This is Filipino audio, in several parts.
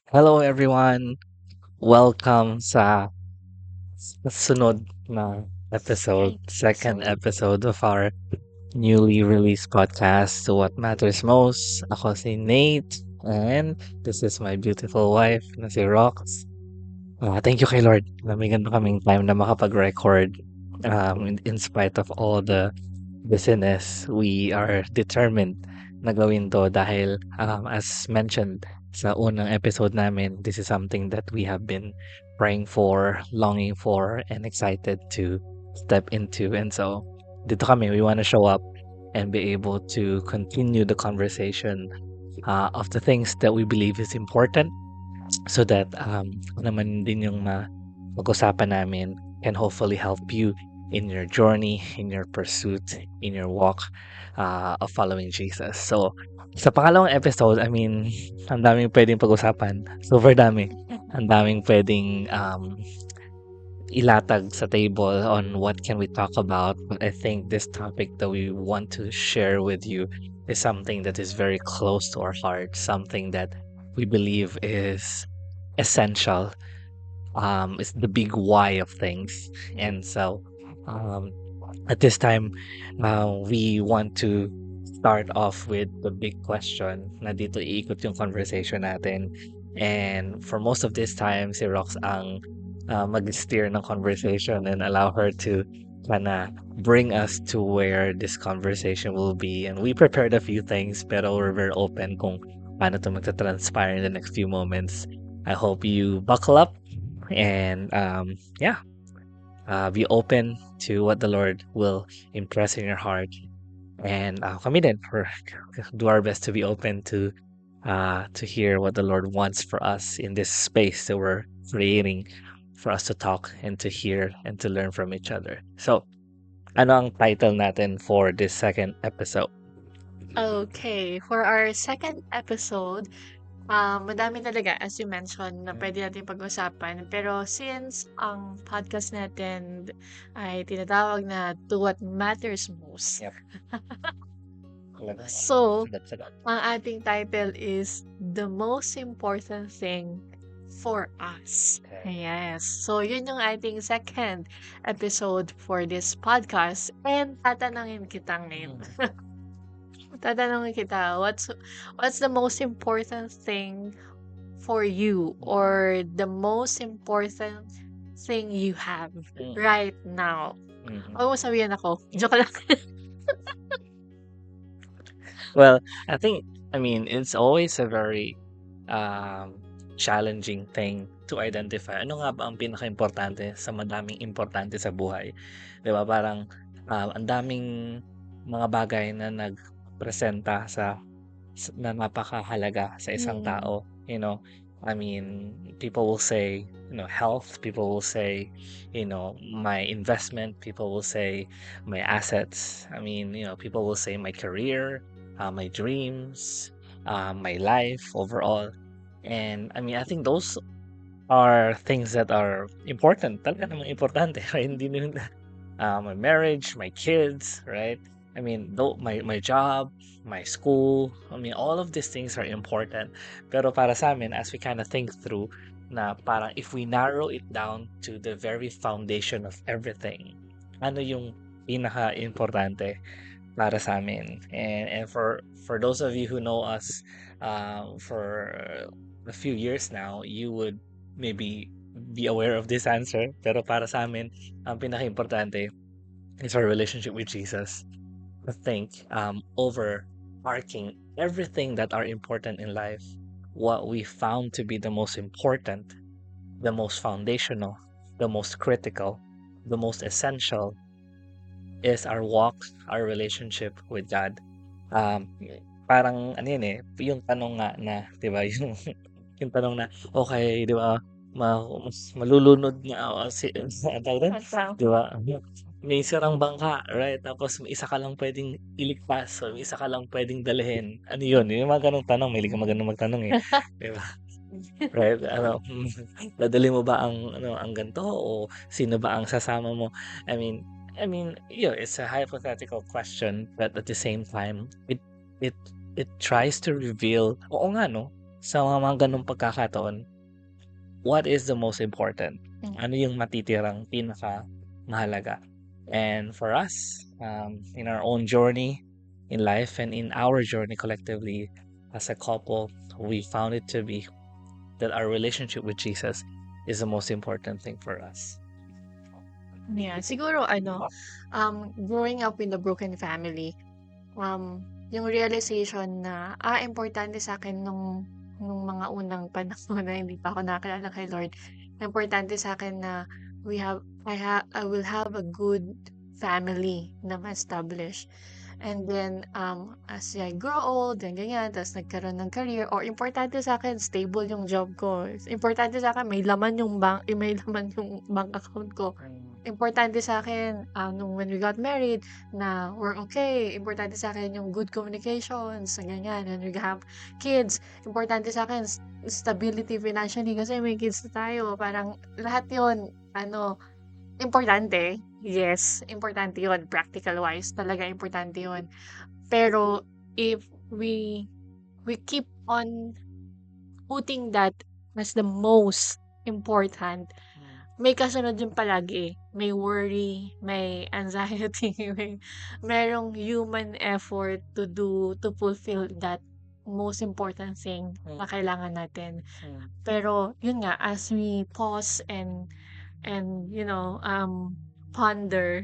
Hello everyone! Welcome sa sunod na episode, second So, episode of our newly released podcast, So What Matters Most. Ako si Nate, and this is my beautiful wife na si Rox. Thank you kay Lord. Namigan pa kaming time na makapag-record. In spite of all the busyness, we are determined na gawin to dahil as mentioned sa unang episode namin, this is something that we have been praying for, longing for, and excited to step into. And so, dito kami, we want to show up and be able to continue the conversation of the things that we believe is important so that kung naman din yung pag-usapan namin can hopefully help you in your journey, in your pursuit, in your walk of following Jesus. So, sa pangalawang episode, I mean, ang daming pwedeng pag-usapan. Super dami. Ang daming pwedeng ilatag sa table on what can we talk about. But I think this topic that we want to share with you is something that is very close to our heart, something that we believe is essential. It's the big why of things. And so um, at this time, we want to start off with the big question na dito iikot yung conversation natin. And for most of this time, si Rox ang mag-steer ng conversation and allow her to kinda bring us to where this conversation will be. And we prepared a few things, pero we're very open kung paano to magta-transpire in the next few moments. I hope you buckle up and yeah, be open to what the Lord will impress in your heart. And kami din, do our best to be open to hear what the Lord wants for us in this space that we're creating for us to talk and to hear and to learn from each other. So, ano ang title natin for this second episode? okay, for our second episode, madami talaga as you mentioned na pwede natin pag-usapan. Pero since ang podcast natin ay tinatawag na To What Matters Most. Yep. So, Sagat-sagat. ang ating title is The Most Important Thing for Us. Okay. Yes. So, yun yung ating second episode for this podcast. And tatanungin kita ngayon. Tatanungin kita, what's the most important thing for you or the most important thing you have right now? Mhm. Huwag mo sabihin ako. Joke lang. Well, I mean, it's always a very challenging thing to identify. Ano nga ba ang pinaka-importante sa madaming importante sa buhay? 'Di ba parang ang daming mga bagay na nagpresenta na napakahalaga sa isang Mm. tao, I mean, people will say, health, people will say, my investment, people will say my assets. I mean, people will say my career, my dreams, my life overall. And I mean, I think those are things that are important. Talaga namang importante, right? Hindi naman my marriage, my kids, right? I mean, though my job, my school, I mean, all of these things are important. Pero para sa amin, as we kind of think through, na parang if we narrow it down to the very foundation of everything, ano yung pinaka-importante para sa amin? And for those of you who know us for a few years now, you would maybe be aware of this answer. Pero para sa amin, ang pinaka-importante is our relationship with Jesus. I think overarching everything that are important in life, what we found to be the most important, the most foundational, the most critical, the most essential is our walk, our relationship with God. Um, parang ano yun yung tanong nga na, 'di ba, yung tanong na, okay, 'di ba, mas malulunod nga ako ano tawag dun? 'Di ba? May sirang bangka, right? Tapos may isa ka lang puwedeng iligtas o may isa ka lang puwedeng dalhin. Ano yun? Yung mga gano'ng tanong, mahilig ka magtanong, 'di ba? Right, ano, dadalhin mo ba ang ano, ang gan'to o sino ba ang sasama mo? I mean it's a hypothetical question, but at the same time, it it tries to reveal oo nga 'no, sa mga ganung pagkakataon, what is the most important? Ano yung matitirang pinaka-mahalaga? And for us, in our own journey in life and in our journey collectively as a couple, we found it to be that our relationship with Jesus is the most important thing for us. Yeah, siguro growing up in a broken family, yung realization na, importante sa akin nung mga unang panahon na hindi pa ako nakakilala kay Lord, importante sa akin na I will have a good family na ma-establish. And then, as I grow old, and ganyan, tapos nagkaroon ng career, or importante sa akin, stable yung job ko. Importante sa akin, may laman yung may laman yung bank account ko. Importante sa akin, nung when we got married, na we're okay. Importante sa akin yung good communications, ganyan. When we have kids, importante sa akin, stability financially, kasi may kids na tayo. Parang lahat yun, importante. Yes, importante yun. Practical wise, talaga importante yun. Pero, if we keep on putting that as the most important, may kasunod yung palagi. May worry, may anxiety, merong human effort to fulfill that most important thing na kailangan natin. Pero, yun nga, as we pause and ponder,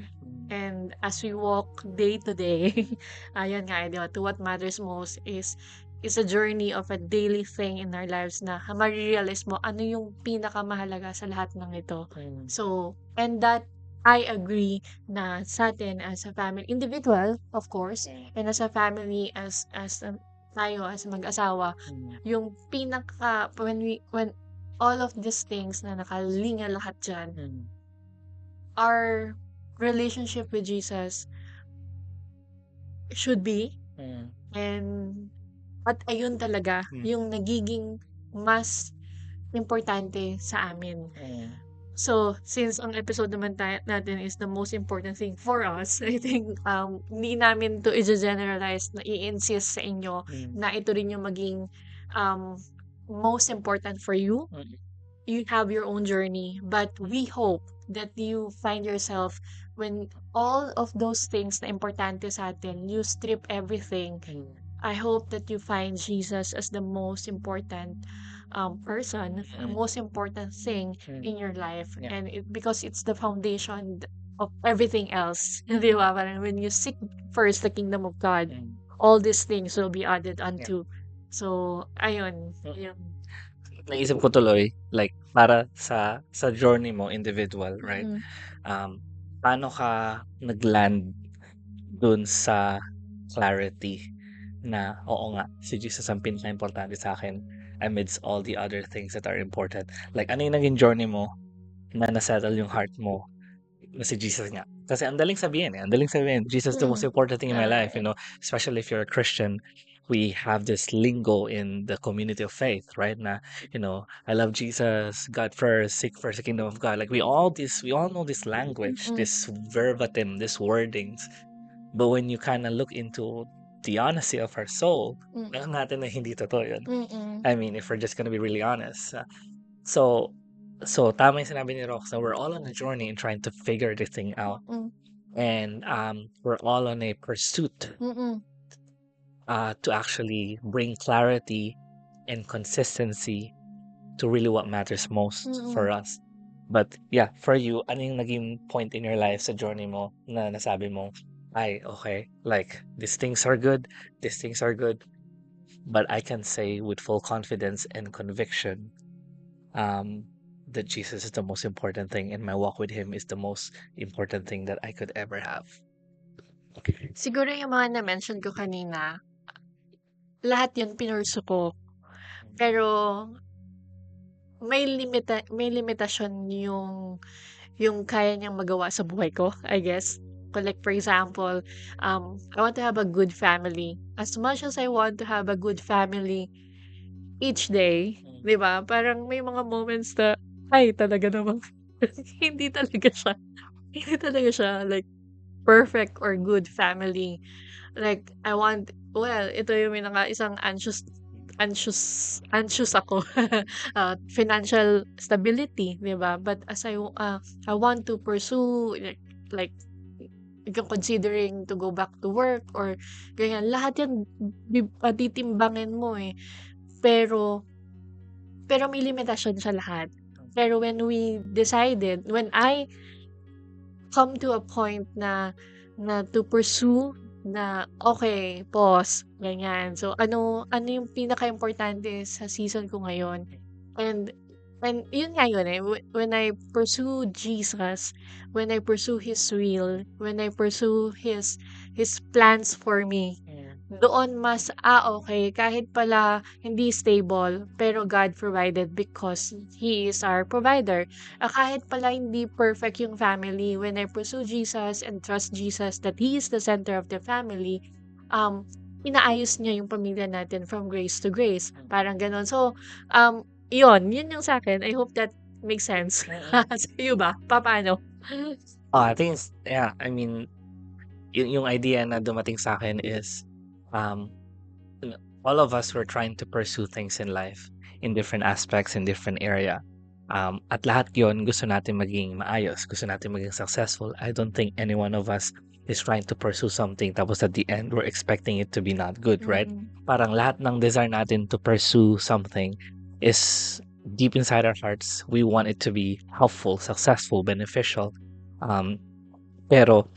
and as we walk day to day, ayun nga, to what matters most is a journey of a daily thing in our lives na marirealize mo ano yung pinakamahalaga sa lahat ng ito. So, and that I agree na sa atin as a family, individual, of course, and as a family, tayo as mag-asawa, yung when all of these things na nakalinga lahat dyan, our relationship with Jesus should be, and at ayun talaga yung nagiging mas importante sa amin. So, since ang episode naman natin is the most important thing for us, I think hindi namin to i-generalize na i-insist sa inyo na ito rin yung maging most important for you. You have your own journey, but we hope that you find yourself when all of those things na importante sa atin, you strip everything. I hope that you find Jesus as the most important person, the most important thing in your life. Yeah. And because it's the foundation of everything else. Di ba? Parang when you seek first the kingdom of God, all these things will be added unto. So, ayun. Ayun. Naisip ko tuloy, like, para sa journey mo, individual, right? Paano ka nag-land dun sa clarity na, oo nga, si Jesus ang pinaka-importante sa akin amidst all the other things that are important. Like, ano yung naging journey mo na nasettle yung heart mo na si Jesus nga? Kasi ang daling sabihin, Jesus is the most important thing in my life, especially if you're a Christian. We have this lingo in the community of faith, right? Na, I love Jesus, God first, seek first the kingdom of God. Like, we all know this language, this verbatim, this wordings. But when you kind of look into the honesty of our soul, alam natin na hindi totoo yun. I mean, if we're just gonna be really honest. So tama yung sinabi ni Rox na we're all on a journey in trying to figure this thing out. And we're all on a pursuit to actually bring clarity and consistency to really what matters most for us. But yeah, for you, ano yung naging point in your life sa journey mo na nasabi mo, ay, okay, like, these things are good, but I can say with full confidence and conviction that Jesus is the most important thing, and my walk with Him is the most important thing that I could ever have. Siguro yung mga na-mention ko kanina, lahat yun pinursu ko. Pero, may limitasyon yung kaya niyang magawa sa buhay ko, I guess. Like, for example, I want to have a good family. As much as I want to have a good family each day, di ba? Parang may mga moments na, ay, talaga naman. Hindi talaga siya, like, perfect or good family. Like, ito yung isang anxious ako. Financial stability, 'di ba? But I want to pursue like considering to go back to work or ganyan. Lahat 'yan titimbangin mo, eh. Pero pero may limitasyon sa lahat. Pero when I come to a point na to pursue na, okay, pause, ganyan. So, ano yung pinakaimportante sa season ko ngayon. And yun nga yun, eh, when I pursue Jesus, when I pursue His will, when I pursue His plans for me, doon mas, okay, kahit pala hindi stable, pero God provided because He is our provider. Kahit pala hindi perfect yung family, when I pursue Jesus and trust Jesus that He is the center of the family, um, inaayos niya yung pamilya natin from grace to grace. Parang ganon. So, yun yung sa akin. I hope that makes sense. Sa'yo ba? Paano? I think yeah, I mean, yung idea na dumating sa akin is, um, all of us were trying to pursue things in life in different aspects, in different area. At lahat yon gusto natin maging maayos, gusto natin maging successful. I don't think any one of us is trying to pursue something tapos at the end we're expecting it to be not good, right? Parang lahat ng desire natin to pursue something is deep inside our hearts. We want it to be helpful, successful, beneficial. Pero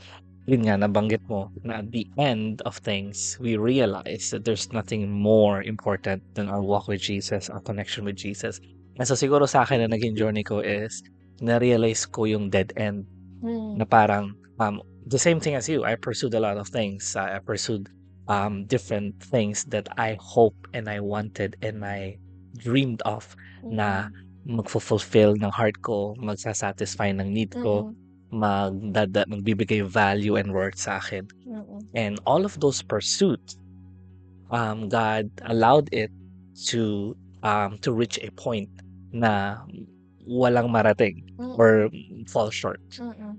yun nga, nabanggit mo na at the end of things, we realize that there's nothing more important than our walk with Jesus, our connection with Jesus. And so siguro sa akin na naging journey ko is, na-realize ko yung dead end na parang, the same thing as you, I pursued a lot of things. I pursued different things that I hope and I wanted and I dreamed of na magfulfill ng heart ko, magsasatisfy ng need ko, magbibigay value and worth sa akin. And all of those pursuits, God allowed it to reach a point na walang marating or fall short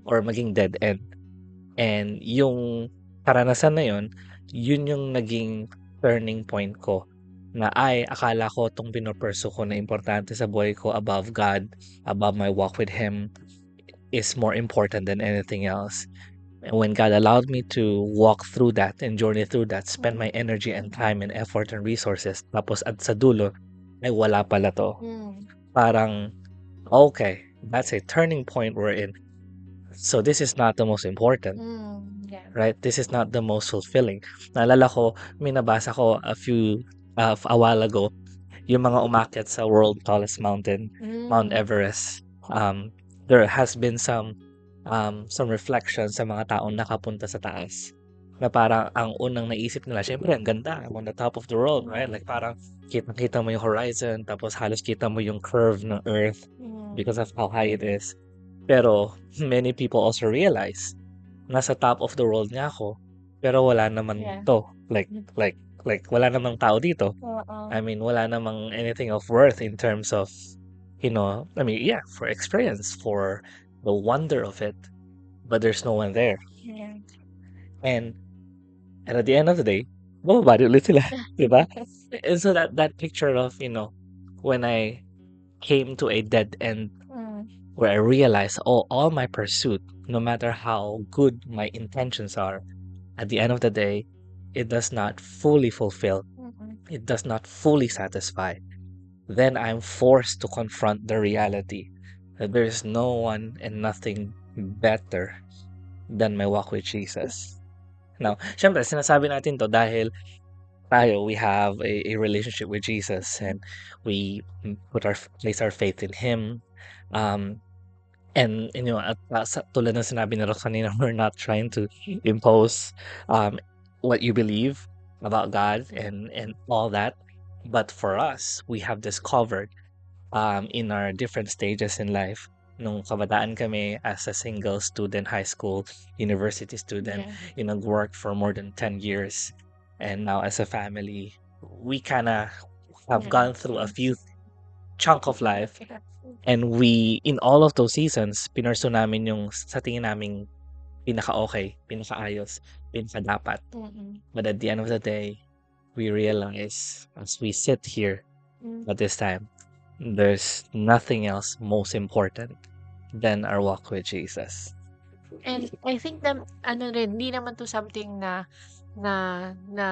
or maging dead end. And yung karanasan na yun yung naging turning point ko na akala ko itong pinupursu ko na importante sa buhay ko above God, above my walk with Him, is more important than anything else. And when God allowed me to walk through that and journey through that, spend my energy and time and effort and resources, tapos at sa dulo, ay wala pala to. Parang, okay, that's a turning point we're in. So this is not the most important, right? This is not the most fulfilling. Naalala ko, may nabasa ko a while ago, yung mga umakyat sa world tallest mountain, Mount Everest. There has been some reflection sa mga taong nakapunta sa taas. Na parang ang unang naisip nila, syempre ang ganda, I'm on the top of the world, right? Like parang kita mo yung horizon, tapos halos kita mo yung curve ng earth because of how high it is. Pero many people also realize, nasa top of the world nga ako, pero wala naman to. Like wala namang tao dito. I mean, wala namang anything of worth in terms of, I mean, yeah, for experience, for the wonder of it, but there's no one there. And at the end of the day, bumaba ulit sila, diba? And so that picture of, when I came to a dead end where I realized, all my pursuit, no matter how good my intentions are, at the end of the day, it does not fully fulfill. It does not fully satisfy. Then I'm forced to confront the reality that there is no one and nothing better than my walk with Jesus. Now, syempre, sinasabi natin to dahil we have a relationship with Jesus and we place our faith in Him. And tulad ng sinabi ni Rox kanina, we're not trying to impose what you believe about God and all that. But for us, we have discovered in our different stages in life. Nung kabataan kami as a single student, high school, university student, worked for more than 10 years. And now as a family, we kind of have gone through a few chunk of life. And we, in all of those seasons, pinursu namin yung sa tingin naming pinaka-okay, pinaka-ayos, pinaka-dapat. But at the end of the day, we realize as we sit here Mm. at this time, there's nothing else most important than our walk with Jesus. And I think na ano rin, hindi naman 'to something na na na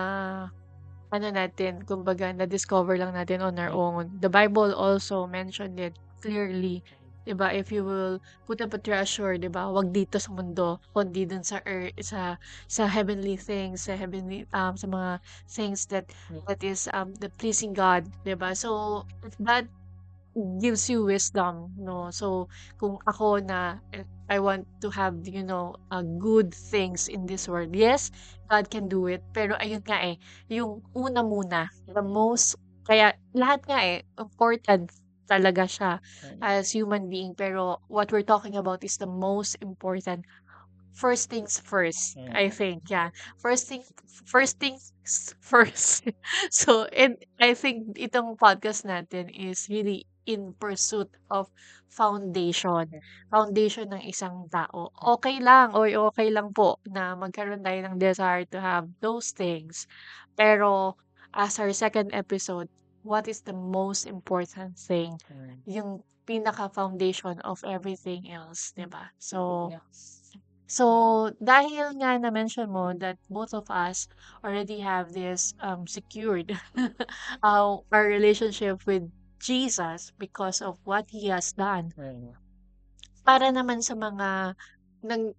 ano natin, kumbaga na-discover lang natin on our own. The Bible also mentioned it clearly, 'di ba? If you will put up a treasure, 'di ba? Wag dito sa mundo, kundi dun sa sa heavenly things, sa mga things that is the pleasing God, 'di ba? So if that gives you wisdom, no? So, kung ako na I want to have, good things in this world. Yes, God can do it. Pero ayun nga eh, yung una muna, the most, kaya lahat nga eh, important talaga siya as human being. Pero what we're talking about is the most important. First things first, I think. Yeah. First things first. So, and I think itong podcast natin is really in pursuit of foundation. Foundation ng isang tao. Okay lang, o okay lang po na magkaroon tayo ng desire to have those things. Pero, as our second episode, what is the most important thing? Yung pinaka-foundation of everything else, 'di ba? So, dahil nga na-mention mo that both of us already have this secured our relationship with Jesus because of what He has done. Para naman sa mga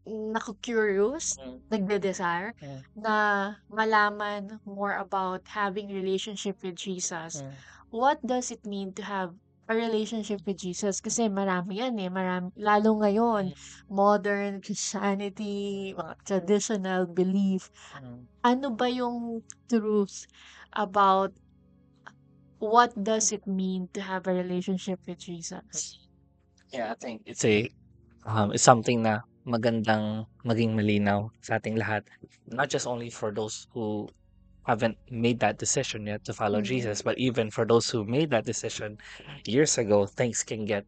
naku-curious, nagde-desire na malaman more about having relationship with Jesus. What does it mean to have a relationship with Jesus? Kasi marami yan eh, lalo ngayon, modern Christianity, mga traditional belief. Ano ba yung truth about what does it mean to have a relationship with Jesus? Yeah, I think it's something na magandang maging malinaw sa ating lahat. Not just only for those who haven't made that decision yet to follow Jesus, but even for those who made that decision years ago, things can get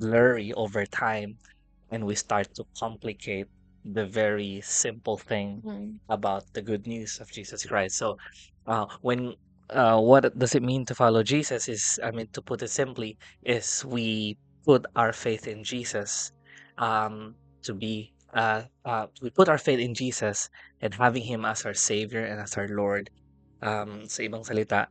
blurry over time, and we start to complicate the very simple thing about the good news of Jesus Christ. So, when what does it mean to follow Jesus? Is, I mean, to put it simply, is we put our faith in Jesus, to be we put our faith in Jesus and having Him as our Savior and as our Lord. Sa ibang salita,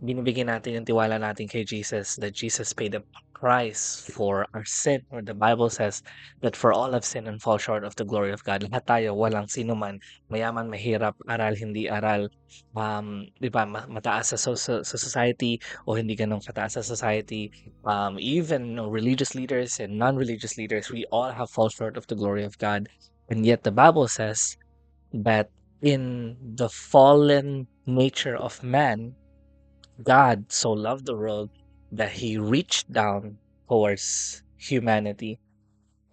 binibigyan natin yung tiwala natin kay Jesus, that Jesus paid the price for our sin. Or the Bible says that for all have sinned and fall short of the glory of God. Lahat tayo, walang sino man, mayaman, mahirap, aral, hindi aral, di ba, mataas sa society o hindi ganun kataas sa society, even religious leaders and non-religious leaders, we all have fall short of the glory of God. And yet the Bible says that in the fallen nature of man, God so loved the world that He reached down towards humanity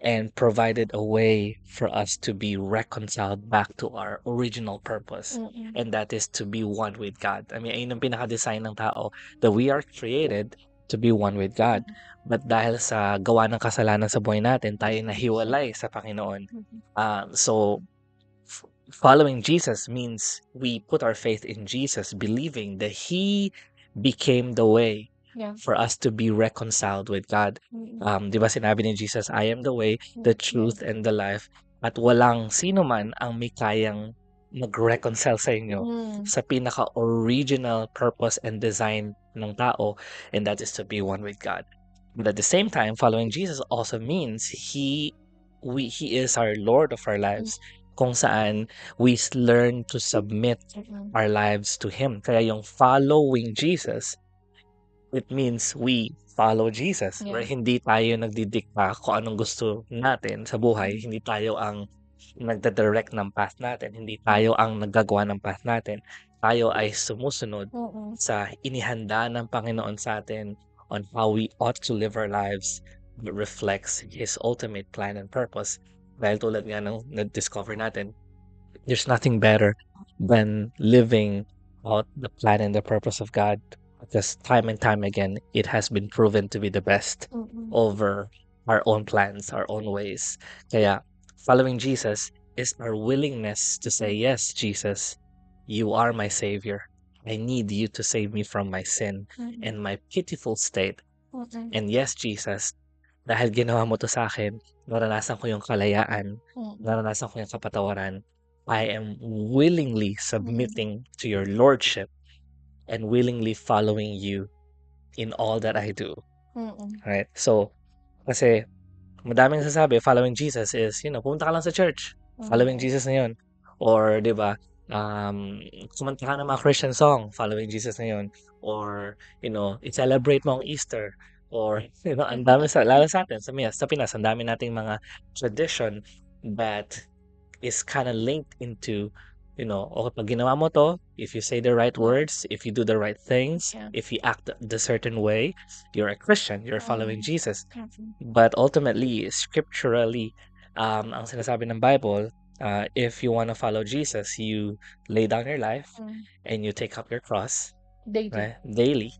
and provided a way for us to be reconciled back to our original purpose, and that is to be one with God. I mean, ayun ang pinaka-design ng tao, that we are created to be one with God. But dahil sa gawa ng kasalanan sa buhay natin, tayo nahiwalay sa Panginoon. So following Jesus means we put our faith in Jesus, believing that He became the way for us to be reconciled with God. Di ba sinabi ni Jesus, I am the way, the truth, and the life. At walang sino man ang may kayang mag-reconcile sa inyo sa pinaka-original purpose and design ng tao, and that is to be one with God. But at the same time, following Jesus also means He is our Lord of our lives, kung saan we learn to submit our lives to Him. Kaya yung following Jesus, it means we follow Jesus. Yeah. Right? Hindi tayo nagdidikta kung anong gusto natin sa buhay. Hindi tayo ang nagda-direct ng path natin. Hindi tayo ang naggagawa ng path natin. Tayo ay sumusunod sa inihanda ng Panginoon sa atin on how we ought to live our lives that reflects His ultimate plan and purpose. Dahil tulad nga ng na-discover natin, there's nothing better than living out the plan and the purpose of God, because time and time again, it has been proven to be the best over our own plans, our own ways. Kaya following Jesus is our willingness to say, yes, Jesus, you are my Savior. I need you to save me from my sin and my pitiful state. Mm. And yes, Jesus, dahil ginawa mo to sa akin, naranasan ko yung kalayaan, naranasan ko yung kapatawaran. I am willingly submitting to your lordship and willingly following you in all that I do. Right? So, kasi madaming sasabi, following Jesus is, pumunta ka lang sa church. Following Jesus na yun. Or, di ba, kumanta ka ng mga Christian song, following Jesus na yun. Or, i-celebrate mo ang Easter. Or, ang dami lalo sa atin, sa Pinas, ang dami nating mga tradition that is kind of linked into, okay, pag ginawa mo to, if you say the right words, if you do the right things, Yeah. if you act the certain way, you're a Christian, you're following Jesus. Mhm. But ultimately, scripturally, ang sinasabi ng Bible, if you want to follow Jesus, you lay down your life and you take up your cross, Daily. right, daily,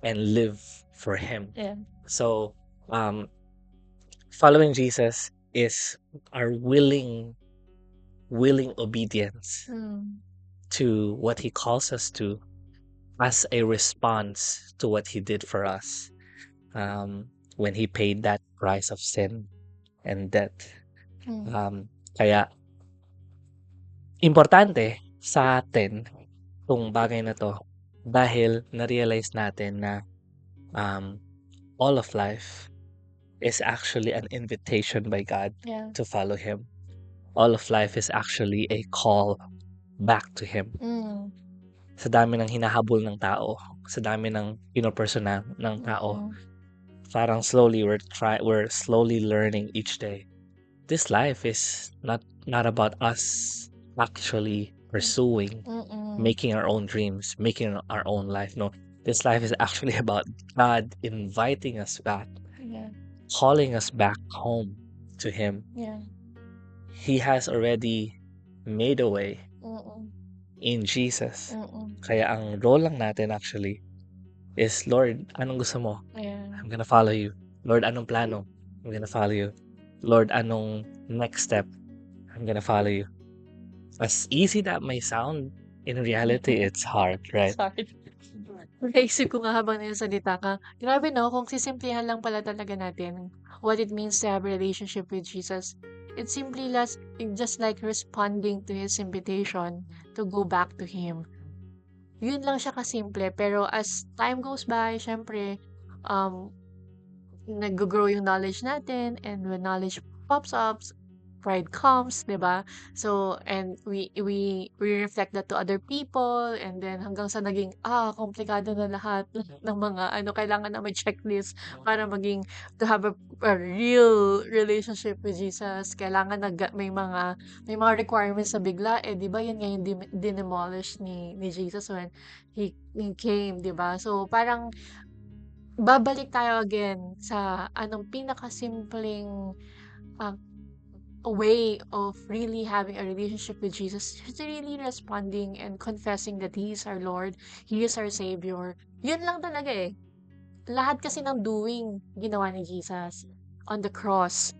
and live for Him. Yeah. So, following Jesus is our willing obedience to what He calls us to as a response to what He did for us when He paid that price of sin and death. Kaya, importante sa atin itong bagay na to dahil na-realize natin na all of life is actually an invitation by God Yeah. to follow Him. All of life is actually a call back to Him. Sa dami ng hinahabol ng tao, sa dami ng pinopersonal ng tao, parang slowly we're slowly learning each day. This life is not about us actually pursuing, making our own dreams, making our own life. No, this life is actually about God inviting us back, calling us back home to Him. Yeah. He has already made a way in Jesus. Kaya ang role lang natin actually is, Lord, anong gusto mo? Yeah. I'm gonna follow you. Lord, anong plano? I'm gonna follow you. Lord, anong next step? I'm gonna follow you. As easy that may sound, in reality, it's hard, right? Sorry. Naisip ko nga habang nagsasalita ka, grabe no, kung sisimplihan lang pala talaga natin what it means to have a relationship with Jesus. It's simply just like responding to His invitation to go back to Him. Yun lang siya kasimple, pero as time goes by, syempre, nag-grow yung knowledge natin, and when knowledge pops up, pride comes, 'di ba? So, and we reflect that to other people, and then hanggang sa naging komplikado na lahat ng mga kailangan na may checklist para to have a real relationship with Jesus. Kailangan may mga requirements na bigla, 'di ba? Yan nga yung dinemolish ni Jesus when he came, 'di ba? So, parang babalik tayo again sa pinakasimpleng uh, way of really having a relationship with Jesus is really responding and confessing that He is our Lord, He is our Savior. Yun lang talaga eh. Lahat kasi ng doing ginawa ni Jesus on the cross.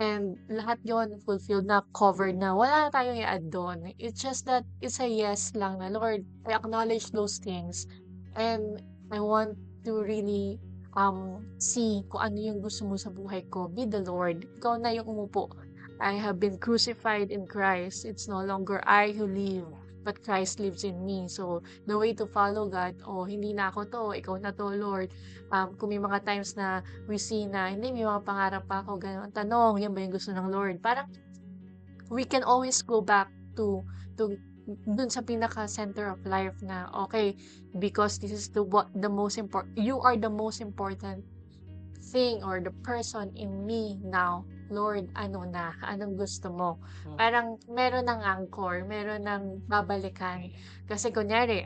And lahat yon fulfilled na, covered na. Wala na tayong i-add doon. It's just that it's a yes lang na, Lord, I acknowledge those things. And I want to really see kung ano yung gusto mo sa buhay ko. Be the Lord. Ikaw na yung umupo. I have been crucified in Christ. It's no longer I who live, but Christ lives in me. So, the way to follow God, hindi na ako to, ikaw na to, Lord. Kung may mga times na we see na, hindi, may mga pangarap pa ako, gano'n. Tanong, yan ba yung gusto ng Lord? Parang, we can always go back to dun sa pinaka-center of life na, okay, because this is the most important, you are the most important thing or the person in me now. Lord, anong gusto mo? Parang meron ng anchor, meron ng babalikan. Kasi kunyari,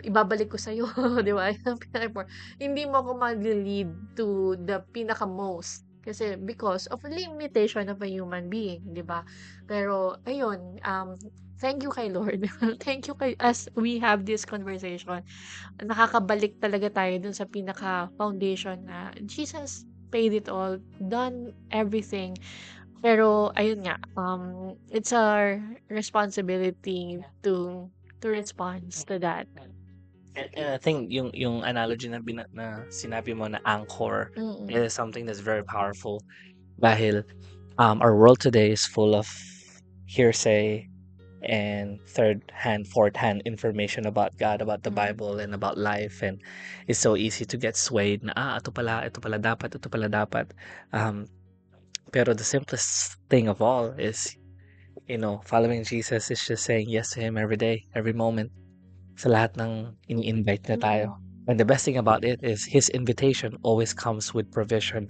ibabalik ko sa'yo, di ba? Hindi mo ako mag-lead to the pinaka-most. Kasi because of limitation of a human being, di ba? Pero, ayun, thank you kay Lord. Thank you as we have this conversation. Nakakabalik talaga tayo dun sa pinaka-foundation na Jesus paid it all, done everything. Pero, ayun nga, it's our responsibility to to respond to that. And I think yung analogy na na sinabi mo na anchor Mm. is something that's very powerful dahil our world today is full of hearsay and third hand, fourth hand information about God, about the Mm. Bible, and about life. And it's so easy to get swayed na, ito pala dapat, ito pala dapat. Um, pero the simplest thing of all is, following Jesus is just saying yes to Him every day, every moment, sa lahat ng ini-invite na tayo. Mm. And the best thing about it is His invitation always comes with provision.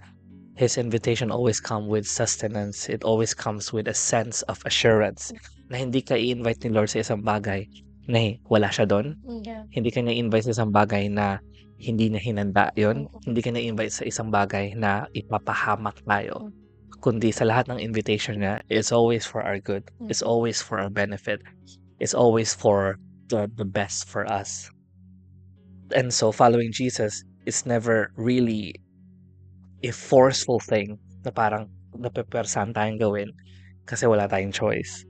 His invitation always comes with sustenance. It always comes with a sense of assurance na hindi ka i-invite ni Lord sa isang bagay na wala siya doon. Yeah. Hindi ka na-invite sa isang bagay na hindi niya hinanda yon. Mm. Hindi ka na-invite sa isang bagay na ipapahamak tayo. Kundi sa lahat ng invitation niya, it's always for our good. It's always for our benefit. It's always for the best for us. And so following Jesus is never really a forceful thing na parang napepersahan tayong gawin kasi wala tayong choice.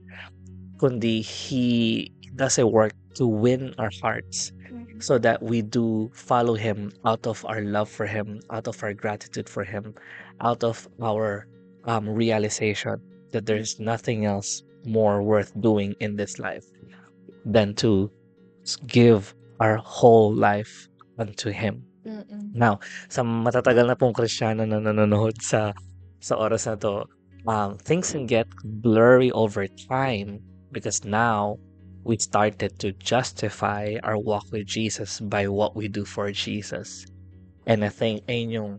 Kundi He does a work to win our hearts so that we do follow Him out of our love for Him, out of our gratitude for Him, out of our realization that there's nothing else more worth doing in this life than to give our whole life unto Him. Mm. Now, sa matatagal na pong Kristiyano na nanonood sa oras na to, things can get blurry over time because now we started to justify our walk with Jesus by what we do for Jesus. And I think ayun yung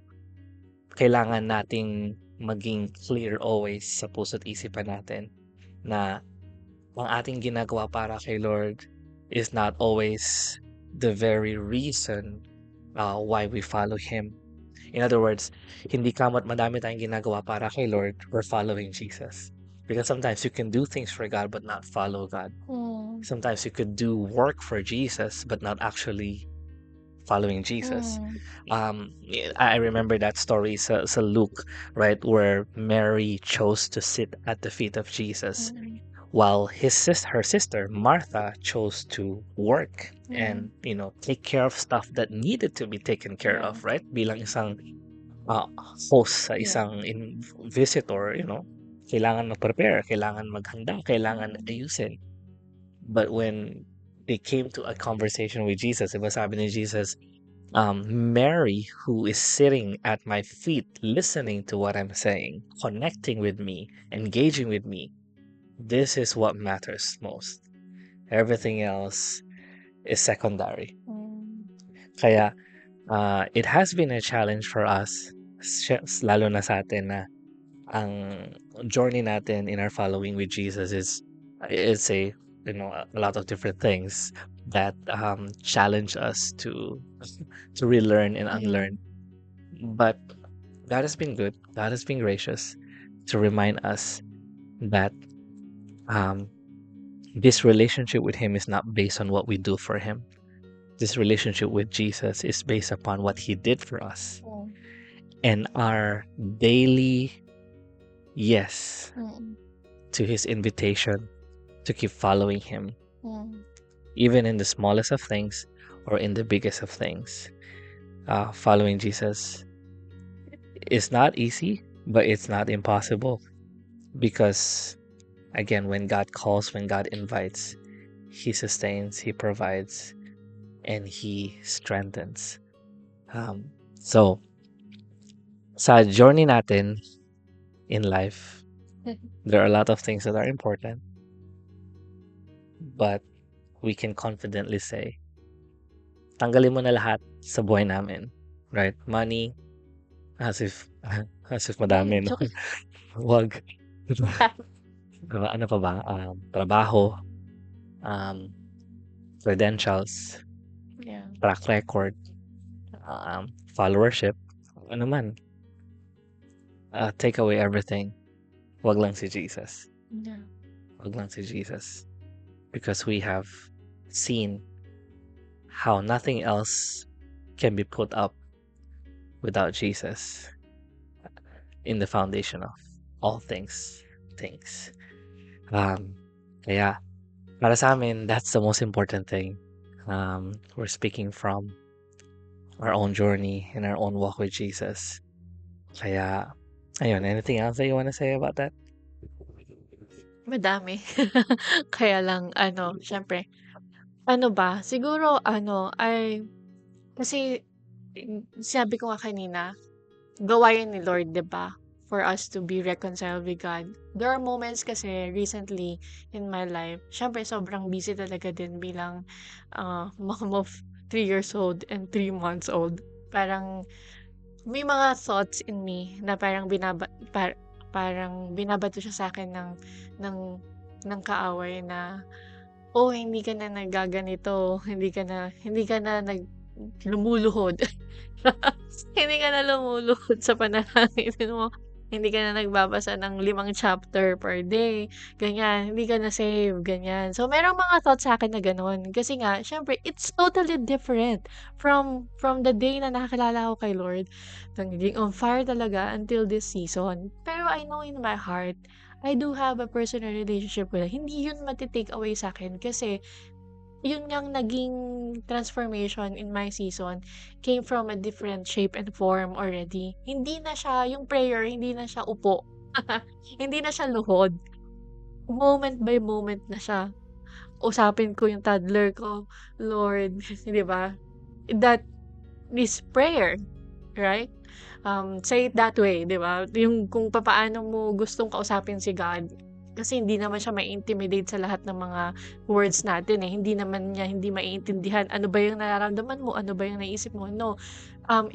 kailangan nating maging clear always sa puso't isipan natin na ang ating ginagawa para kay Lord is not always the very reason why we follow Him. In other words, hindi kamot madami tayong ginagawa para kay Lord, we're following Jesus. Because sometimes you can do things for God but not follow God. Mm. Sometimes you could do work for Jesus but not actually following Jesus. I remember that story sa Luke, right, where Mary chose to sit at the feet of Jesus while her sister Martha chose to work and take care of stuff that needed to be taken care of, right? Bilang isang host sa isang visitor, kailangan mag-prepare, kailangan maghanda, kailangan ayusin. But when they came to a conversation with Jesus, diba sabi ni Jesus, Mary, who is sitting at my feet, listening to what I'm saying, connecting with me, engaging with me, this is what matters most. Everything else is secondary. Kaya, it has been a challenge for us, lalo na sa atin na ang journey natin in our following with Jesus is it's a lot of different things that challenge us to relearn and unlearn. But God has been good. God has been gracious to remind us that this relationship with Him is not based on what we do for Him. This relationship with Jesus is based upon what He did for us and our daily yes to His invitation to keep following Him, even in the smallest of things or in the biggest of things. Following Jesus is not easy, but it's not impossible because, again, when God calls, when God invites, He sustains, He provides, and He strengthens. So, sa journey natin in life, there are a lot of things that are important, but we can confidently say, tanggalin mo na lahat sa buhay namin, right? Money, as if madami, no? Wag. Ano pa ba? Trabaho, credentials, track record, followership, ano man. Take away everything. Wag lang si Jesus. Wag lang si Jesus. Because we have seen how nothing else can be put up without Jesus in the foundation of all things. Kaya Para sa amin, that's the most important thing. We're speaking from our own journey and our own walk with Jesus. Kaya, ayun, anything else that you want to say about that? Madami. Kaya lang ano, siyempre ano ba, siguro ano ay kasi sabi ko nga kanina, gawain ni Lord, 'di ba? For us to be reconciled with God. There are moments kasi recently in my life, siyempre sobrang busy talaga din bilang mom of 3 years old and 3 months old. Parang may mga thoughts in me na parang binabato siya sa akin ng kaaway na, "Oh, hindi ka na nagaganito, hindi ka na lumuluhod." Hindi ka na lumuluhod sa panalangin mo, hindi ka na nagbabasa ng 5 chapter per day, ganyan, hindi ka na save, ganyan. So, merong mga thoughts sa'kin na gano'n, kasi nga siyempre it's totally different from the day na nakakilala ako kay Lord, nagiging on fire talaga until this season. Pero I know in my heart, I do have a personal relationship with Him. Hindi yun mati-take away sa'kin kasi yun ngang naging transformation in my season came from a different shape and form already. Hindi na siya yung prayer, hindi na siya upo. Hindi na siya luhod. Moment by moment na siya. Usapin ko yung toddler ko, Lord, 'di ba? That is prayer, right? Say it that way, 'di ba? Yung kung papaano mo gustong kausapin si God. Kasi hindi naman siya mai-intimidate sa lahat ng mga words natin eh. Hindi naman niya hindi maiintindihan ano ba yung nararamdaman mo, ano ba yung naisip mo. No.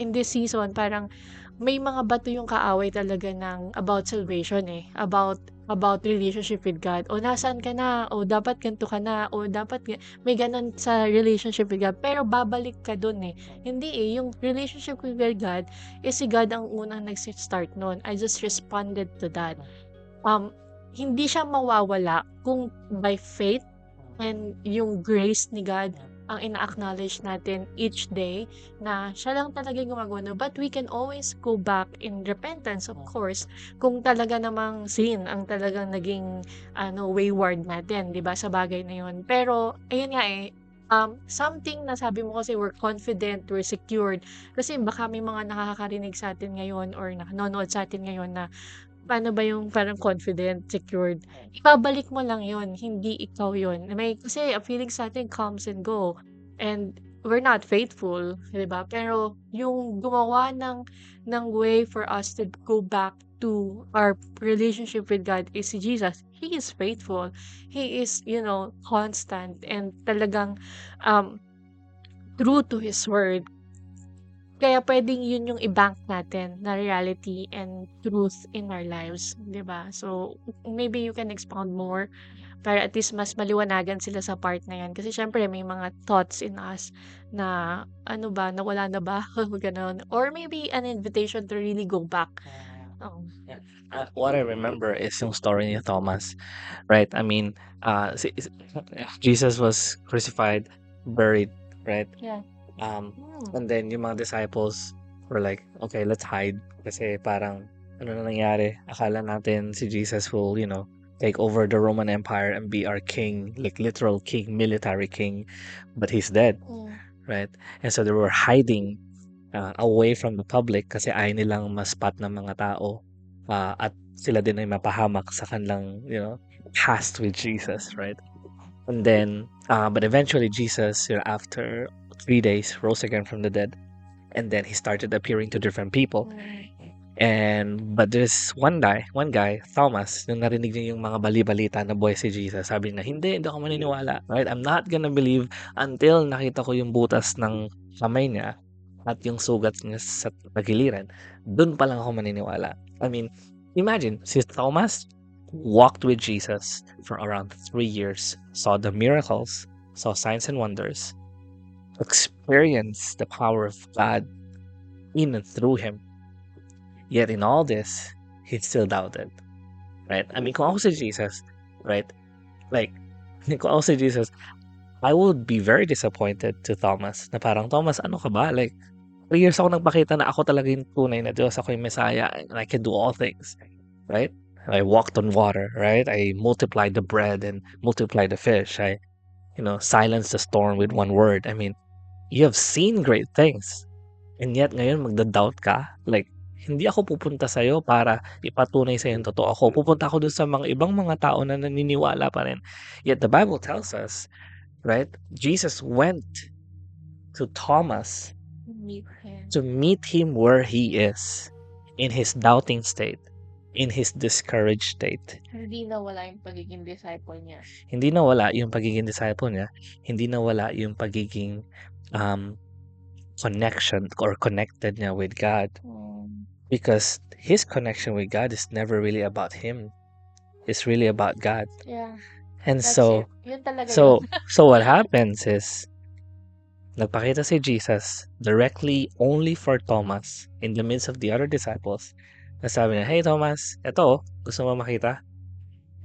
In this season, parang may mga bato yung kaaway talaga ng about salvation eh. About relationship with God. O nasaan ka na? O dapat ganito ka na? O dapat may ganun sa relationship with God. Pero babalik ka dun eh. Hindi eh. Yung relationship with God si God ang unang nag-start nun. I just responded to that. Um, Hindi siya mawawala kung by faith and yung grace ni God ang ina-acknowledge natin each day na siya lang talaga yung gumagawa nun. But we can always go back in repentance, of course, kung talaga namang sin ang talagang naging wayward natin, 'di ba, sa bagay na yun. Pero ayun nga eh, something na sabi mo kasi we're confident, we're secured. Kasi baka may mga nakakarinig sa atin ngayon or nanonood sa atin ngayon na paano ba yung parang confident, secured? Ibabalik mo lang yun, hindi ikaw yun. Kasi ang feeling sa'tin comes and go, and we're not faithful, 'di ba? Pero yung gumawa ng way for us to go back to our relationship with God is si Jesus. He is faithful. He is, constant and talagang um, true to His word. Kaya puwedeng yun yung i-bank natin na reality and truth in our lives, 'di ba? So, maybe you can expound more para at least mas maliwanagan sila sa part na 'yan. Kasi siyempre may mga thoughts in us na, "Ano ba, nawala na ba?" Gano'n. Or maybe an invitation to really go back. Oo. Yeah. What I remember is yung story ni Thomas, right? I mean, Jesus was crucified, buried, right? Yeah. Um, Hmm. and then yung mga disciples were like, okay, let's hide. Kasi parang, ano na nangyari? Akala natin si Jesus will, take over the Roman Empire and be our king, like literal king, military king. But he's dead, Hmm. right? And so they were hiding away from the public kasi ayaw nilang maspat ng mga tao. At sila din ay mapahamak sa kanilang, past with Jesus, right? And then, but eventually Jesus, after 3 days, rose again from the dead. And then he started appearing to different people. But there's one guy, Thomas, nung narinig niya yung mga bali-balita na buhay si Jesus, sabi niya, hindi ako maniniwala, right? I'm not gonna believe until nakita ko yung butas ng kamay niya at yung sugat niya sa tagiliran. Doon pa lang ako maniniwala. I mean, imagine, si Thomas walked with Jesus for around 3 years, saw the miracles, saw signs and wonders, experienced the power of God in and through him. Yet in all this, he still doubted, right? I mean, kung ako si Jesus, right? Like, kung ako si Jesus, I would be very disappointed to Thomas na parang, Thomas, ano ka ba? Like, 3 years ako nagpakita na ako talaga yung tunay na Diyos, ako yung Messiah, and I can do all things, right? I walked on water, right? I multiplied the bread and multiplied the fish. I, silenced the storm with one word. I mean, you have seen great things. And yet ngayon magda-doubt ka? Like, hindi ako pupunta sa'yo para ipatunay sa'yo yung totoo ako. Pupunta ako dun sa mga ibang mga tao na naniniwala pa rin. Yet the Bible tells us, right? Jesus went to Thomas Meet him. to meet him where he is, in his doubting state, in his discouraged state. Hindi nawala yung pagiging disciple niya. Hindi nawala yung pagiging disciple niya, hindi nawala yung pagiging connection or connected niya with God. Because his connection with God is never really about him. It's really about God. Yeah. And That's so, it. Yun talaga so, yun. so what happens is, nagpakita si Jesus directly only for Thomas in the midst of the other disciples. Nasabi niya, hey Thomas, eto, gusto mo makita?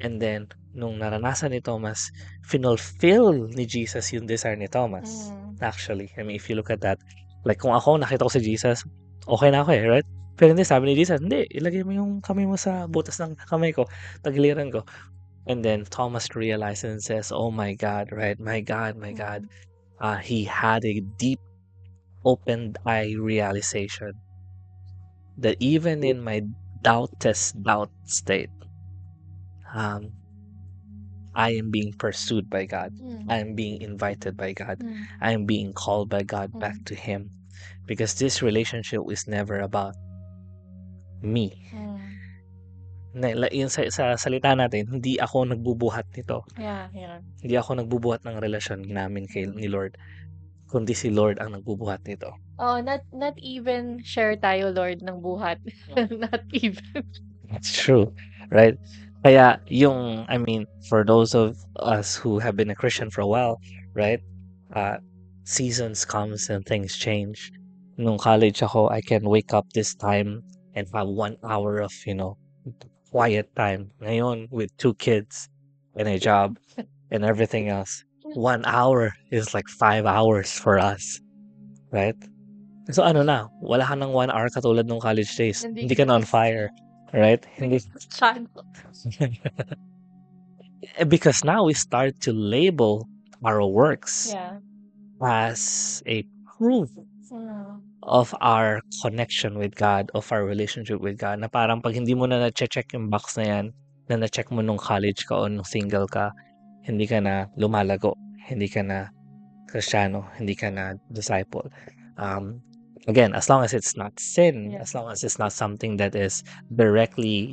And then, nung naranasan ni Thomas, finulfill ni Jesus yung desire ni Thomas. Actually, I mean, if you look at that, like kung ako, nakita ko si Jesus, okay na ako right? Pero hindi, sabi ni Jesus, hindi, ilagay mo yung kamay mo sa butas ng kamay ko, tagiliran ko. And then Thomas realizes and says, oh my God, right? My God, my God. He had a deep, opened eye realization that even in my doubt state, I am being pursued by God. I am being invited by God. I am being called by God back to Him. Because this relationship is never about me. Yun sa salita natin, hindi ako nagbubuhat nito. Yeah. Hindi ako nagbubuhat ng relasyon namin ni Lord, kundi si Lord ang nagbubuhat nito. Oh, not even share tayo, Lord, ng buhat. Not even. That's true, right? Kaya I mean, for those of us who have been a Christian for a while, right? Seasons comes and things change. Nung college ako, I can wake up this time and have 1 hour of, quiet time. Ngayon, with 2 kids and a job and everything else, 1 hour is like 5 hours for us, right? So ano na, wala ka ng 1 hour katulad nung college days. Hindi ka na on fire, right? Hindi. Because now we start to label our works as a proof of our connection with God, of our relationship with God, na parang pag hindi mo na na-check yung box na yan, na na-check mo nung college ka o nung single ka, hindi ka na lumalago, hindi ka na Kristiyano, hindi ka na disciple. Again, as long as it's not sin, as long as it's not something that is directly,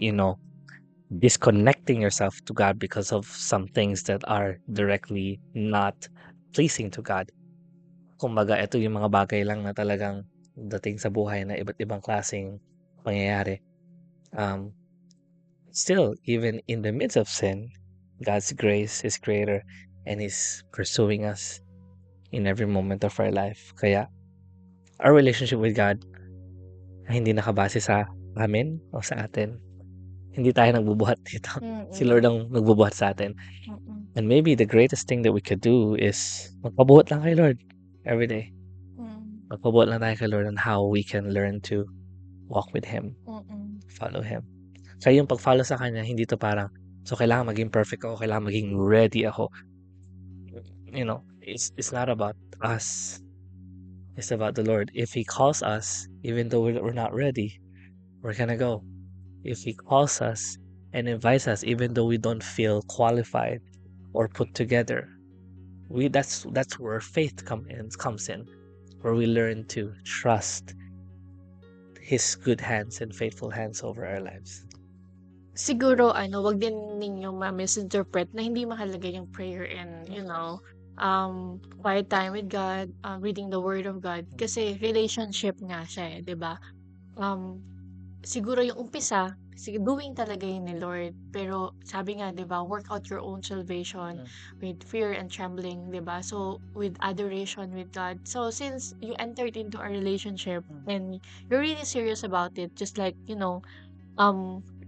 disconnecting yourself to God because of some things that are directly not pleasing to God. Kumbaga, ito yung mga bagay lang na talagang dating sa buhay na iba't ibang klaseng pangyayari. Still, even in the midst of sin, God's grace is greater and He's pursuing us in every moment of our life. Kaya, our relationship with God ay hindi nakabase sa amin o sa atin. Hindi tayo nagbubuhat dito. Si Lord ang nagbubuhat sa atin. And maybe the greatest thing that we could do is magpabuhat lang kay Lord every day. Magpabuhat lang tayo kay Lord on how we can learn to walk with Him. Follow Him. Kaya yung pag-follow sa Kanya, hindi to parang, so kailangan maging perfect ako, kailangan maging ready ako. It's not about us. It's about the Lord. If He calls us, even though we're not ready, we're gonna go. If He calls us and invites us, even though we don't feel qualified or put together, that's where faith comes in, where we learn to trust His good hands and faithful hands over our lives. Siguro, wag din ninyong ma-misinterpret na hindi mahalaga yung prayer and, quiet time with God, reading the Word of God. Kasi relationship nga siya, di ba? Siguro yung umpisa, doing talaga yun ni Lord. Pero sabi nga, di ba, work out your own salvation with fear and trembling, di ba? So, with adoration with God. So, since you entered into a relationship and you're really serious about it, just like,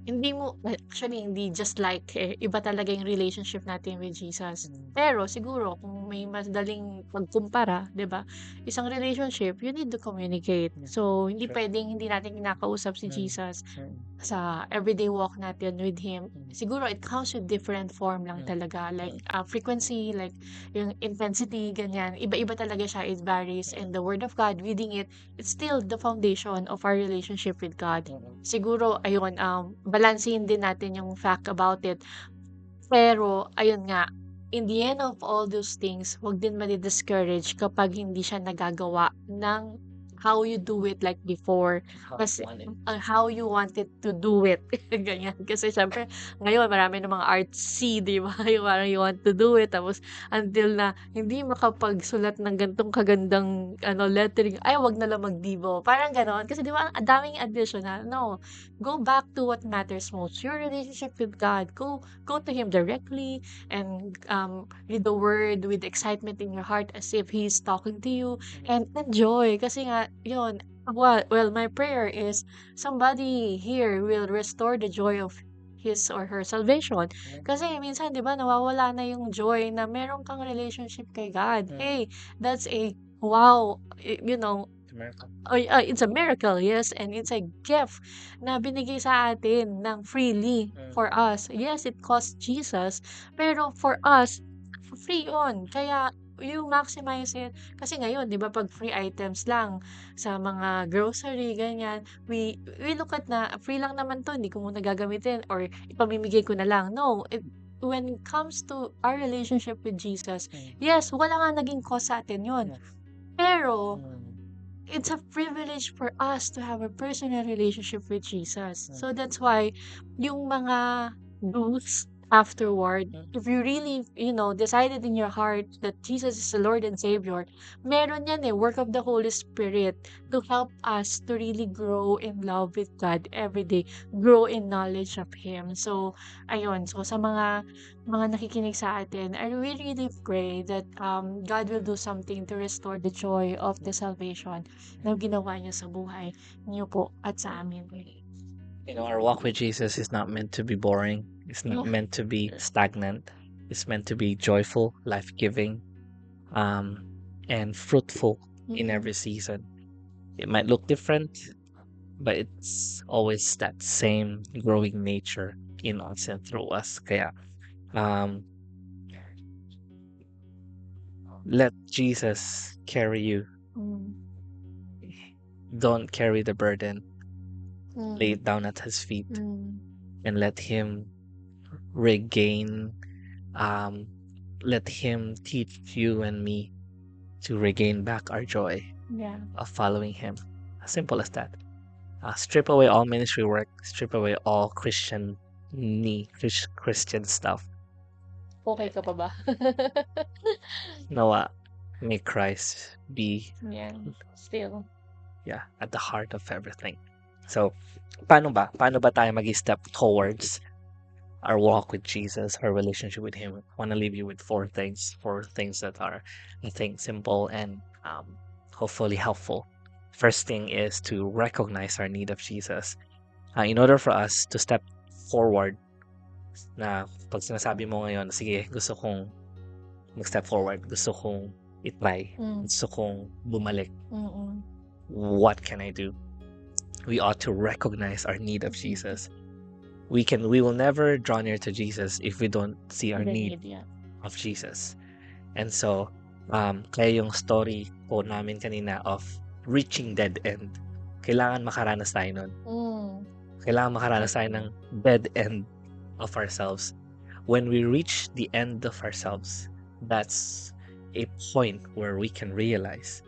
hindi mo actually hindi just like, iba talaga yung relationship natin with Jesus. Mm. Pero siguro kung may madaling pagkumpara, 'di ba, isang relationship, you need to communicate. Mm. So, hindi Sure. puwedeng hindi natin kinakausap si Mm. Jesus Mm. sa everyday walk natin with Him. Mm. Siguro it comes with different form lang Mm. talaga, like, Mm. frequency, like yung intensity, ganyan. Iba-iba talaga siya, it varies. And the Word of God, reading it, it's still the foundation of our relationship with God. Mm. Siguro ayun, balansehin din natin yung fact about it. Pero ayun nga, in the end of all those things, 'wag din madi-discourage kapag hindi siya nagagawa ng how you do it like before. How Kasi want it. how you wanted to do it, ganyan. Kasi siyempre ngayon marami namang artsy, 'di ba, yung parang you want to do it tapos until na hindi makapagsulat ng ganitong kagandang ano, lettering, "Ay, 'wag na lang mag-Divo." Parang gano'n. Kasi 'di ba ang daming additional. No, go back to what matters most, your relationship with God. Go to Him directly and read the Word with excitement in your heart as if He's talking to you and enjoy. Kasi nga, yun, well, my prayer is somebody here will restore the joy of his or her salvation. Kasi minsan, di ba, nawawala na yung joy na meron kang relationship kay God. Mm. Hey, that's a wow, you know, It's a miracle. it's a miracle, yes, and it's a gift na binigay sa atin ng freely Mm. for us. Yes, it cost Jesus, pero for us, free yun. Kaya you maximize it. Kasi ngayon, di ba, pag free items lang sa mga grocery, ganyan, we look at na, free lang naman to, hindi ko muna gagamitin or ipamimigay ko na lang. No, when it comes to our relationship with Jesus, Mm. yes, wala nga naging cost sa atin yun. Yeah. Pero, Mm. it's a privilege for us to have a personal relationship with Jesus. Mm. So that's why yung mga do's afterward, Mm. if you really, decided in your heart that Jesus is the Lord and Savior, meron yan work of the Holy Spirit to help us to really grow in love with God every day, grow in knowledge of Him. So, ayun. So, sa mga nakikinig sa atin, I really pray that God will do something to restore the joy of the salvation na ginawa niya sa buhay niyo po at sa amin. Our walk with Jesus is not meant to be boring. It's not meant to be stagnant. It's meant to be joyful, life-giving, and fruitful in every season. It might look different, but it's always that same growing nature in us and through us. Kaya, let Jesus carry you. Mm. Don't carry the burden. Lay Mm. it down at His feet Mm. and let Him regain. Let Him teach you and me to regain back our joy Yeah. of following Him. As simple as that. Strip away all ministry work. Strip away all Christian stuff. Okay ka pa ba? Nawa, may Christ be Yeah, still. at the heart of everything. So, paano ba tayo mag-step towards our walk with Jesus, our relationship with Him? I want to leave you with four things that are, I think, simple and hopefully helpful. First thing is to recognize our need of Jesus. In order for us to step forward, na pag sinasabi mo ngayon, sige, gusto kong mag-step forward, gusto kong itry, gusto kong bumalik, what can I do? We ought to recognize our need of Jesus. We will never draw near to Jesus if we don't see our need of Jesus. And so, kaya yung story po namin kanina of reaching dead end, kailangan makaranas tayo nun. Kailangan makaranas tayo ng dead end of ourselves. When we reach the end of ourselves, that's a point where we can realize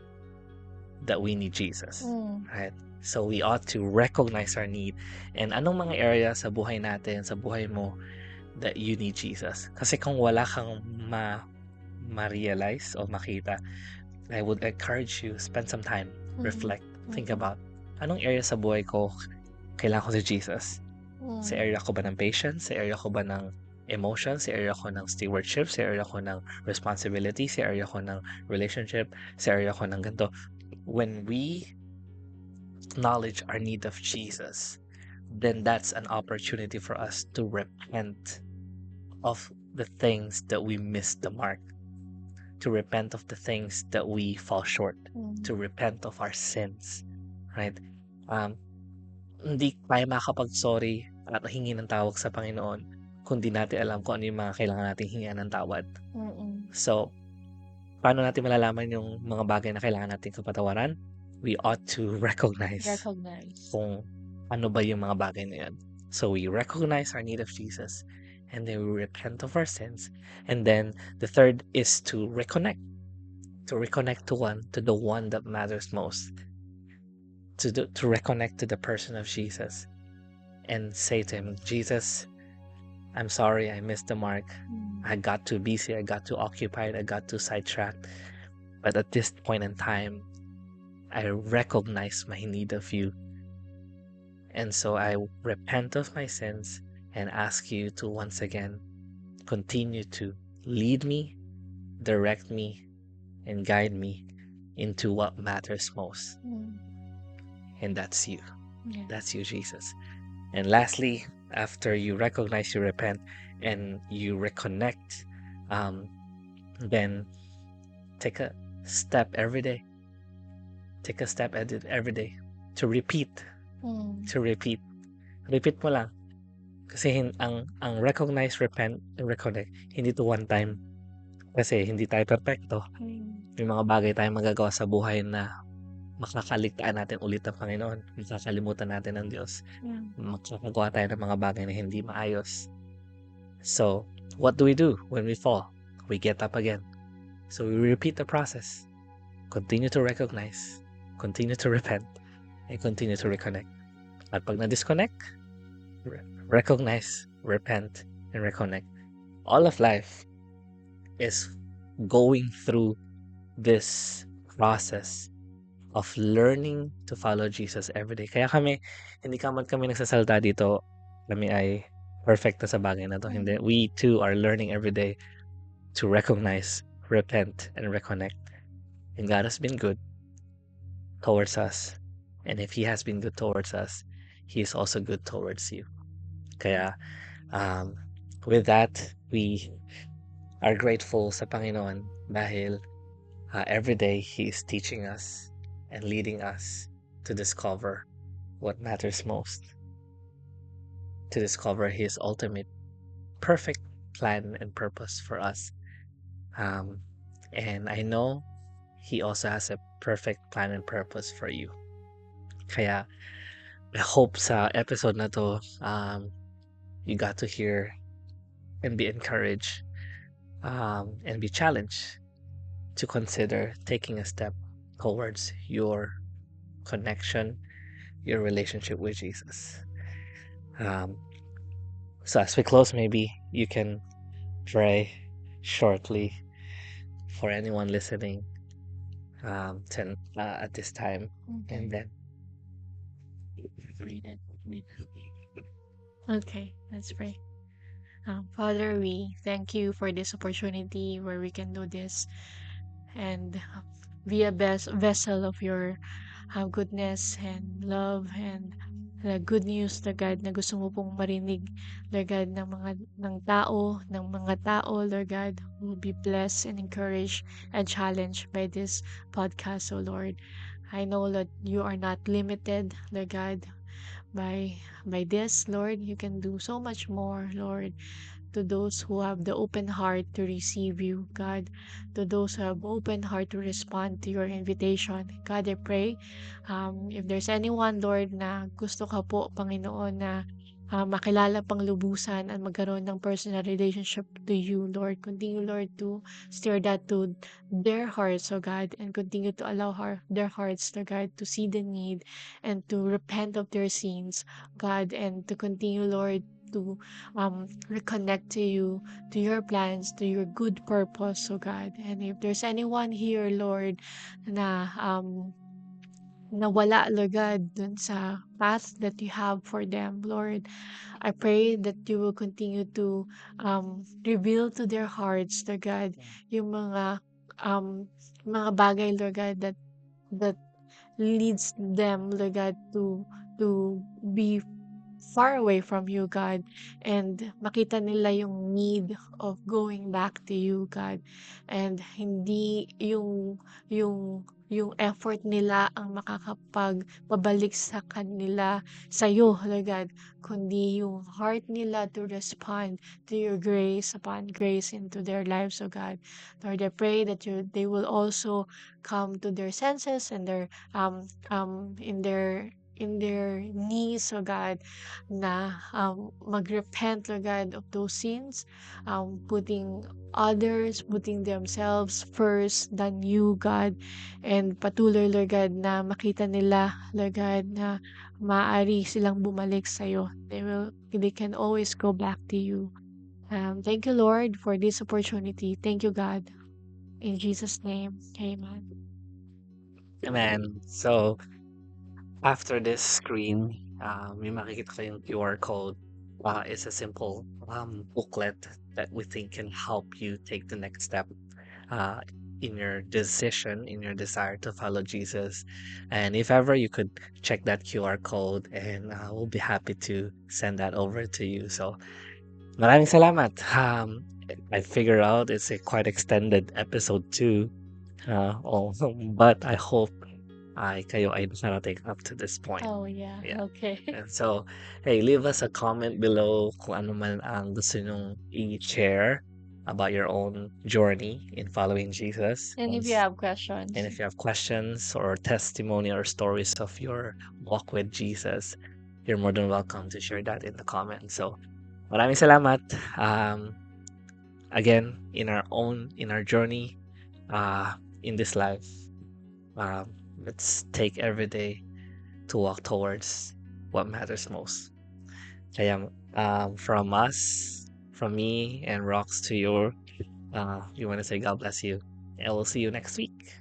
that we need Jesus. Right? So we ought to recognize our need. And anong mga area sa buhay natin, sa buhay mo, that you need Jesus? Kasi kung wala kang ma-realize o makita, I would encourage you, spend some time, reflect, think about, anong area sa buhay ko kailangan ko si Jesus? Sa area ko ba ng patience? Sa area ko ba ng emotions? Sa area ko ng stewardship? Sa area ko ng responsibility? Sa area ko ng relationship? Sa area ko ng ganito? When we acknowledge our need of Jesus, then that's an opportunity for us to repent of the things that we missed the mark, to repent of the things that we fall short, to repent of our sins, right? Um, hindi tayo makakapag-sorry at hingi ng tawad sa Panginoon kung di natin alam kung ano yung mga kailangan nating hingian ng tawad. So, paano natin malalaman yung mga bagay na kailangan nating kapatawaran? We ought to recognize kung ano ba yung mga bagay na yun. So we recognize our need of Jesus, and then we repent of our sins. And then the third is to reconnect to the one that matters most, to reconnect to the person of Jesus and say to him, Jesus, I'm sorry, I missed the mark. I got too busy, I got too occupied, I got too sidetracked. But at this point in time, I recognize my need of you. And so I repent of my sins and ask you to once again continue to lead me, direct me, and guide me into what matters most. And that's you. Yeah. That's you, Jesus. And lastly, after you recognize, you repent, and you reconnect, then take a step every day. Take a step every day to repeat. Repeat mo lang. Kasi ang recognize, repent, and reconnect, hindi to one time. Kasi hindi tayo perfecto. May mga bagay tayong magagawa sa buhay na makakaligtaan natin ulit ang Panginoon. Makakalimutan natin ang Diyos. Makakagawa tayo ng mga bagay na hindi maayos. So, what do we do when we fall? We get up again. So, we repeat the process. Continue to recognize, continue to repent, and continue to reconnect. At pag na-disconnect, recognize, repent, and reconnect. All of life is going through this process of learning to follow Jesus every day. Kaya hindi kami nagsasalita dito, kami ay perfect na sa bagay na to. Hindi. We too are learning every day to recognize, repent, and reconnect. And God has been good towards us. And if He has been good towards us, He is also good towards you. Kaya, with that, we are grateful sa Panginoon dahil every day He is teaching us and leading us to discover what matters most, to discover His ultimate perfect plan and purpose for us. And I know He also has a perfect plan and purpose for you. Kaya, I hope sa episode na to, you got to hear and be encouraged and be challenged to consider taking a step towards your connection, your relationship with Jesus. So as we close, maybe you can pray shortly for anyone listening at this time. And then Okay, let's pray. Father, we thank you for this opportunity where we can do this and be a best vessel of your goodness and love and good news, Lord God, na gusto mo pong marinig, Lord God, ng mga tao, Lord God, who will be blessed and encouraged and challenged by this podcast, oh Lord. I know that you are not limited, Lord God, by this, Lord. You can do so much more, Lord, to those who have the open heart to receive you, God, to those who have open heart to respond to your invitation. God, I pray, if there's anyone, Lord, na gusto ka po, Panginoon, na makilala pang lubusan at magkaroon ng personal relationship to you, Lord. Continue, Lord, to steer that to their hearts, oh God, and continue to allow their hearts, Lord God, to see the need and to repent of their sins, God, and to continue, Lord, to reconnect to you, to your plans, to your good purpose, oh God. And if there's anyone here, Lord, na nawala, Lord God, dun sa path that you have for them, Lord, I pray that you will continue to reveal to their hearts, Lord God, yung mga bagay, Lord God, that leads them, Lord God, to be far away from you, God, and makita nila yung need of going back to you, God. And hindi yung effort nila ang makakapagpabalik sa kanila sa'yo, Lord God, kundi yung heart nila to respond to your grace upon grace into their lives, oh God. Lord, I pray that they will also come to their senses and their in their knees, oh God, na magrepent, Lord God, of those sins, putting others, putting themselves first than you, God, and patuloy, Lord God, na makita nila, Lord God, na maaari silang bumalik sa'yo. They can always go back to you. Thank you, Lord, for this opportunity. Thank you, God. In Jesus' name, amen. Amen. So, after this screen, may makikita kayong QR code. It's a simple booklet that we think can help you take the next step uh, in your decision, in your desire to follow Jesus. And if ever you could check that QR code, and we'll be happy to send that over to you. So, maraming salamat. I figure out it's a quite extended episode too. But I hope kayo ay nakarating up to this point. Oh, yeah. Yeah. Okay. And so, hey, leave us a comment below kung ano man ang gusto nyong i-share about your own journey in following Jesus. And if you have questions. And if you have questions or testimony or stories of your walk with Jesus, you're more than welcome to share that in the comments. So, maraming salamat. Again, in our journey, in this life, let's take every day to walk towards what matters most. Kaya, from us, from me and Rox to you, we want to say God bless you, and we'll see you next week.